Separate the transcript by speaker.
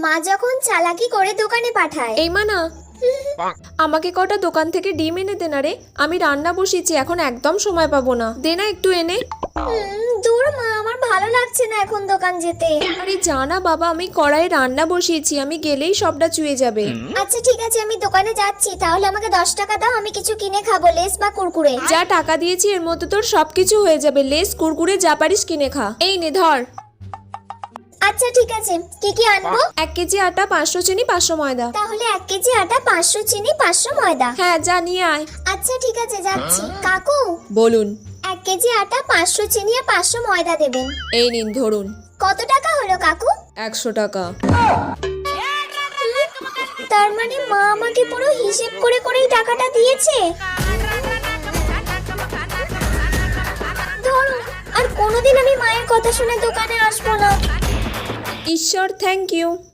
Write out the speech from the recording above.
Speaker 1: মা যখন চালাকি করে দোকানে পাঠায়।
Speaker 2: এই মানা, আমাকে কটা দোকান থেকে ডিম এনে দে না রে, আমি রান্না বসিয়েছি, এখন একদম সময় পাবো না, দে না একটু এনে।
Speaker 1: দূর মা, আমার ভালো লাগছে না এখন দোকান যেতে।
Speaker 2: আরে জানা বাবা, আমি কড়াই রান্না বসিয়েছি, আমি গেলেই সবটা চুয়ে যাবে।
Speaker 1: আচ্ছা ঠিক আছে, আমি দোকানে যাচ্ছি, তাহলে আমাকে 10 টাকা দাও, আমি কিছু কিনে খাবো, লেস বা কুরকুরে।
Speaker 2: যা টাকা দিয়েছি এর মধ্যে তোর সবকিছু হয়ে যাবে, লেস কুরকুরে যা পারিস কিনে খা। এই নে ধর।
Speaker 1: আচ্ছা ঠিক আছে, কি কি আনবো?
Speaker 2: 1 কেজি আটা, 500 চিনি, 500 ময়দা।
Speaker 1: তাহলে 1 কেজি আটা, 500 চিনি, 500 ময়দা।
Speaker 2: হ্যাঁ যা নিয়ে আয়।
Speaker 1: আচ্ছা ঠিক আছে, যাচ্ছি। কাকু,
Speaker 2: বলুন।
Speaker 1: 1 কেজি আটা, 500 চিনি আর 500 ময়দা দেবেন।
Speaker 2: এই নিন ধরুন।
Speaker 1: কত টাকা হলো কাকু?
Speaker 2: 100 টাকা।
Speaker 1: তার মানে মা আমাকে পুরো হিসেব করে করেই টাকাটা দিয়েছে। ধরুন, আর কোনোদিন আমি মায়ের কথা শুনে দোকানে আসবো না।
Speaker 2: ঈশ্বর, থ্যাংক ইউ।